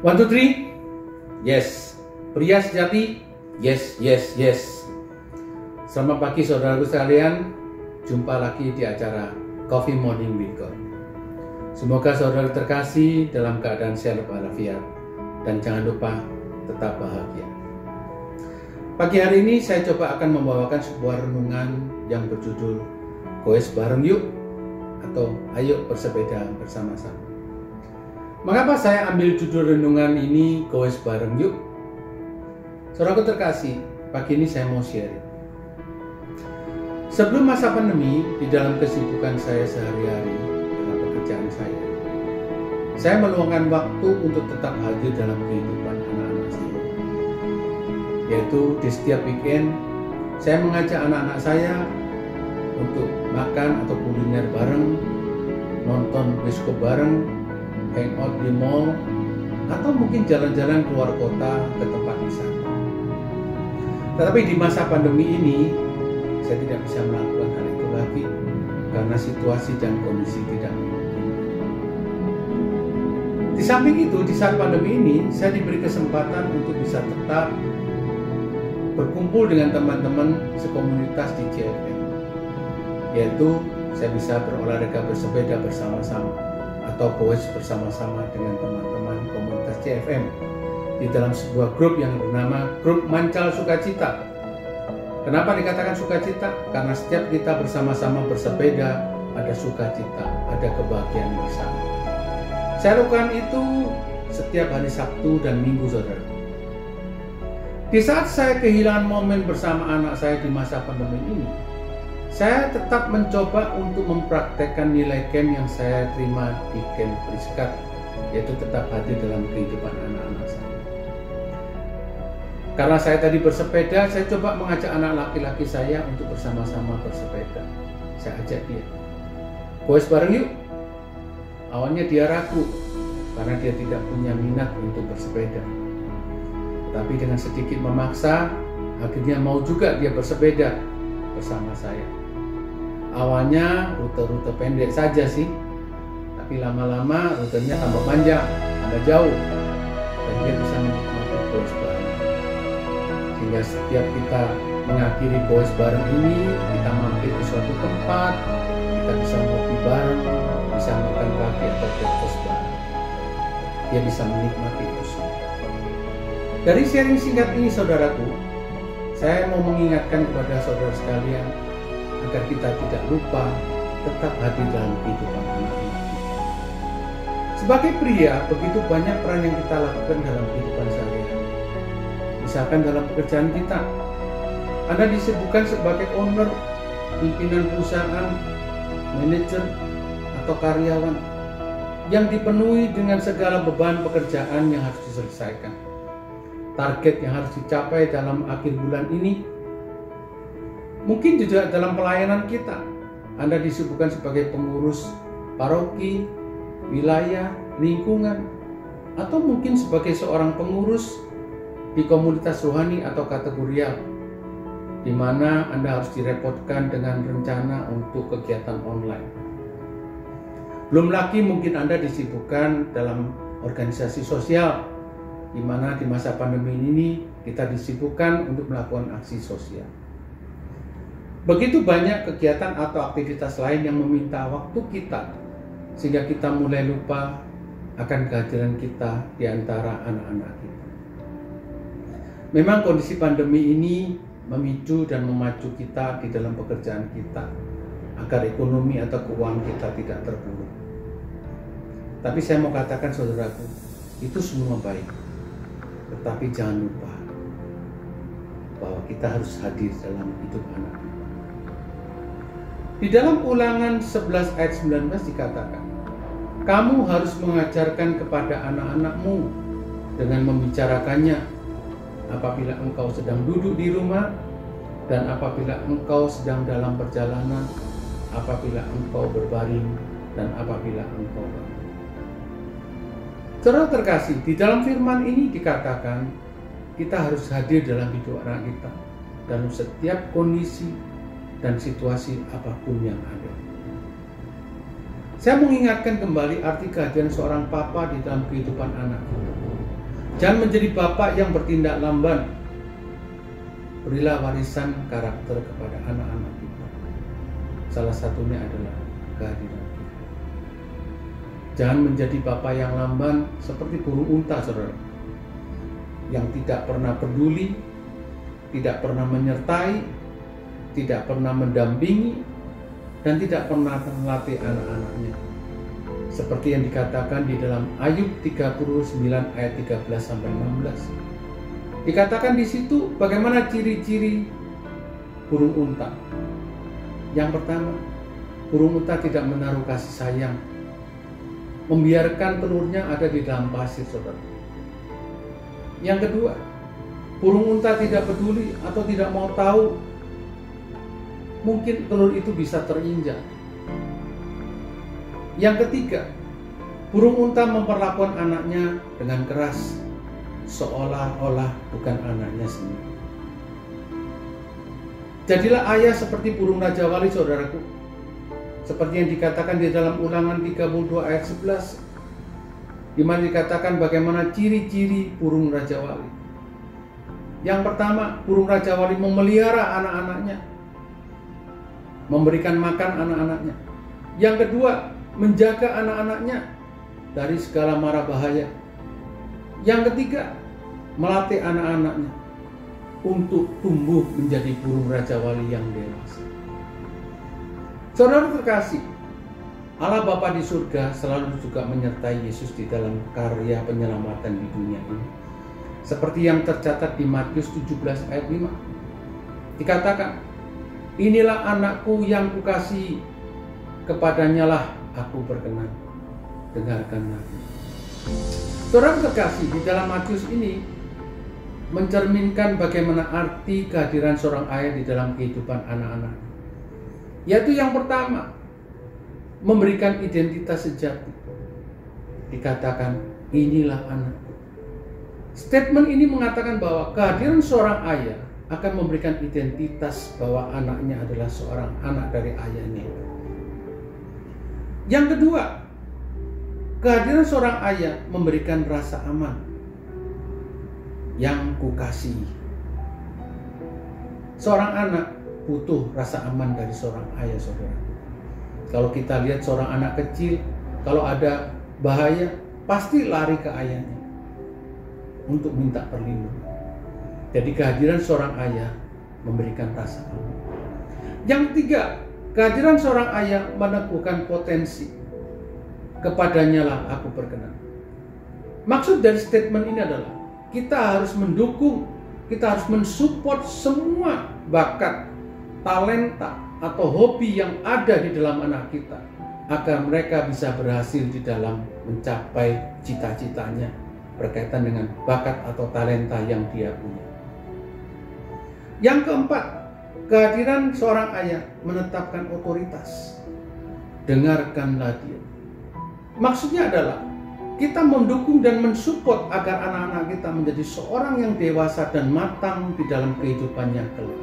One, two, three. Yes. Pria sejati. Yes, yes, yes. Selamat pagi saudaraku sekalian. Jumpa lagi di acara Coffee Morning with God. Semoga saudara terkasih dalam keadaan sehat walafiat. Dan jangan lupa tetap bahagia. Pagi hari ini saya coba akan membawakan sebuah renungan yang berjudul Goes Bareng Yuk atau Ayo Bersepeda Bersama-sama. Mengapa saya ambil judul renungan ini Goes Bareng Yuk? Saudaraku terkasih, pagi ini saya mau sharing. Sebelum masa pandemi, di dalam kesibukan saya sehari-hari dalam pekerjaan saya meluangkan waktu untuk tetap hadir dalam kehidupan anak-anak saya. Yaitu di setiap weekend, saya mengajak anak-anak saya untuk makan atau kuliner bareng, nonton bioskop bareng, hangout di mall, atau mungkin jalan-jalan keluar kota ke tempat wisata. Tetapi di masa pandemi ini, saya tidak bisa melakukan hal itu lagi karena situasi dan kondisi tidak memungkinkan. Di samping itu, di saat pandemi ini, saya diberi kesempatan untuk bisa tetap berkumpul dengan teman-teman sekomunitas di JFM, yaitu saya bisa berolahraga bersepeda bersama-sama atau goes bersama-sama dengan teman-teman komunitas JFM di dalam sebuah grup yang bernama Grup Mancal Sukacita. Kenapa dikatakan sukacita? Karena setiap kita bersama-sama bersepeda, ada sukacita, ada kebahagiaan bersama. Saya lakukan itu setiap hari Sabtu dan Minggu, saudara. Di saat saya kehilangan momen bersama anak saya di masa pandemi ini, saya tetap mencoba untuk mempraktekkan nilai camp yang saya terima di camp Priskat, yaitu tetap hadir dalam kehidupan anak-anak saya. Karena saya tadi bersepeda, saya coba mengajak anak laki-laki saya untuk bersama-sama bersepeda. Saya ajak dia, goes bareng yuk. Awalnya dia ragu, karena dia tidak punya minat untuk bersepeda. Tapi dengan sedikit memaksa, akhirnya mau juga dia bersepeda bersama saya. Awalnya rute-rute pendek saja sih, tapi lama-lama rutenya tambah panjang, tambah jauh, dan dia bisa menikmati goes bareng. Sehingga setiap kita mengakhiri goes bareng ini, kita mampir di suatu tempat, kita bisa ngopi bareng, bisa makan pagi atau breakfast bareng. Dia bisa menikmati itu semua. Dari sharing singkat ini, saudaraku, saya mau mengingatkan kepada saudara sekalian agar kita tidak lupa tetap hadir dalam kehidupan anak-anak kita. Sebagai pria, begitu banyak peran yang kita lakukan dalam kehidupan sehari-hari. Misalkan dalam pekerjaan kita, Anda disebutkan sebagai owner, pimpinan perusahaan, manajer, atau karyawan yang dipenuhi dengan segala beban pekerjaan yang harus diselesaikan. Target yang harus dicapai dalam akhir bulan ini. Mungkin juga dalam pelayanan kita, Anda disebutkan sebagai pengurus paroki, wilayah, lingkungan, atau mungkin sebagai seorang pengurus di komunitas rohani atau kategorial, di mana Anda harus direpotkan dengan rencana untuk kegiatan online. Belum lagi mungkin Anda disibukkan dalam organisasi sosial, di mana di masa pandemi ini kita disibukkan untuk melakukan aksi sosial. Begitu banyak kegiatan atau aktivitas lain yang meminta waktu kita, sehingga kita mulai lupa akan kehadiran kita di antara anak-anak kita. Memang kondisi pandemi ini memicu dan memacu kita di dalam pekerjaan kita, agar ekonomi atau keuangan kita tidak terpuruk. Tapi saya mau katakan saudaraku, itu semua baik. Tetapi jangan lupa bahwa kita harus hadir dalam hidup anak kita. Di dalam Ulangan 11 ayat 19 dikatakan, kamu harus mengajarkan kepada anak-anakmu dengan membicarakannya apabila engkau sedang duduk di rumah dan apabila engkau sedang dalam perjalanan, apabila engkau berbaring dan apabila engkau bangun. Saudara terkasih, di dalam firman ini dikatakan kita harus hadir dalam hidup anak kita dalam setiap kondisi dan situasi apapun yang ada. Saya mengingatkan kembali arti kehadiran seorang papa di dalam kehidupan anak. Jangan menjadi bapak yang bertindak lamban. Berilah warisan karakter kepada anak-anak kita. Salah satunya adalah kehadiran kita. Jangan menjadi bapak yang lamban seperti burung unta, saudara, yang tidak pernah peduli, tidak pernah menyertai, tidak pernah mendampingi, dan tidak pernah melatih anak-anaknya. Seperti yang dikatakan di dalam Ayub 39 ayat 13-16. Dikatakan di situ bagaimana ciri-ciri burung unta. Yang pertama, burung unta tidak menaruh kasih sayang, membiarkan telurnya ada di dalam pasir, saudara. Yang kedua, burung unta tidak peduli atau tidak mau tahu mungkin telur itu bisa terinjak. Yang ketiga, burung unta memperlakukan anaknya dengan keras, seolah-olah bukan anaknya sendiri. Jadilah ayah seperti burung Raja Wali, saudaraku. Seperti yang dikatakan di dalam Ulangan 32 ayat 11, di mana dikatakan bagaimana ciri-ciri burung Raja Wali. Yang pertama, burung Raja Wali memelihara anak-anaknya, memberikan makan anak-anaknya. Yang kedua, menjaga anak-anaknya dari segala mara bahaya. Yang ketiga, melatih anak-anaknya untuk tumbuh menjadi burung Raja Wali yang dewasa. Saudara terkasih, Allah Bapa di surga selalu juga menyertai Yesus di dalam karya penyelamatan di dunia ini. Seperti yang tercatat di Matius 17 ayat 5. Dikatakan, inilah anakku yang kukasihi, kepadanya lah aku berkenan. Dengarkanlah. Saudara terkasih, di dalam Matius ini mencerminkan bagaimana arti kehadiran seorang ayah di dalam kehidupan anak-anak. Yaitu yang pertama, memberikan identitas sejati. Dikatakan, inilah anakku. Statement ini mengatakan bahwa kehadiran seorang ayah akan memberikan identitas bahwa anaknya adalah seorang anak dari ayahnya. Yang kedua, kehadiran seorang ayah memberikan rasa aman yang kukasihi. Seorang anak butuh rasa aman dari seorang ayah, saudara. Kalau kita lihat seorang anak kecil, kalau ada bahaya, pasti lari ke ayahnya untuk minta perlindungan. Jadi kehadiran seorang ayah memberikan rasa aman. Yang ketiga, kehadiran seorang ayah meneguhkan potensi. Kepadanya lah aku berkenan. Maksud dari statement ini adalah kita harus mendukung, kita harus mensupport semua bakat, talenta, atau hobi yang ada di dalam anak kita agar mereka bisa berhasil di dalam mencapai cita-citanya berkaitan dengan bakat atau talenta yang dia punya. Yang keempat, kehadiran seorang ayah menetapkan otoritas. Dengarkanlah dia. Maksudnya adalah kita mendukung dan mensupport agar anak-anak kita menjadi seorang yang dewasa dan matang di dalam kehidupannya kelak.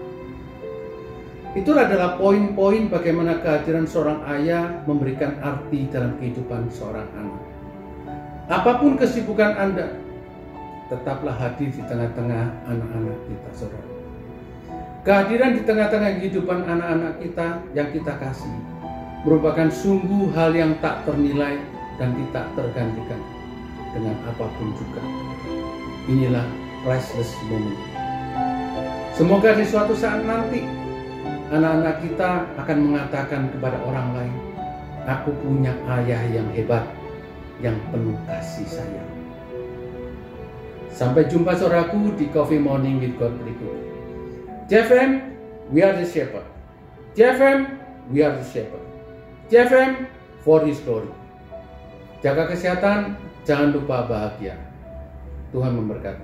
Itu adalah poin-poin bagaimana kehadiran seorang ayah memberikan arti dalam kehidupan seorang anak. Apapun kesibukan Anda, tetaplah hadir di tengah-tengah anak-anak kita, saudara. Kehadiran di tengah-tengah kehidupan anak-anak kita yang kita kasih merupakan sungguh hal yang tak ternilai dan tidak tergantikan dengan apapun juga. Inilah priceless moment. Semoga di suatu saat nanti anak-anak kita akan mengatakan kepada orang lain, aku punya ayah yang hebat, yang penuh kasih sayang. Sampai jumpa saudaraku di Coffee Morning with God berikutnya. JFM, we are the shepherd. JFM, we are the shepherd. JFM, for His glory. Jaga kesehatan, jangan lupa bahagia. Tuhan memberkati.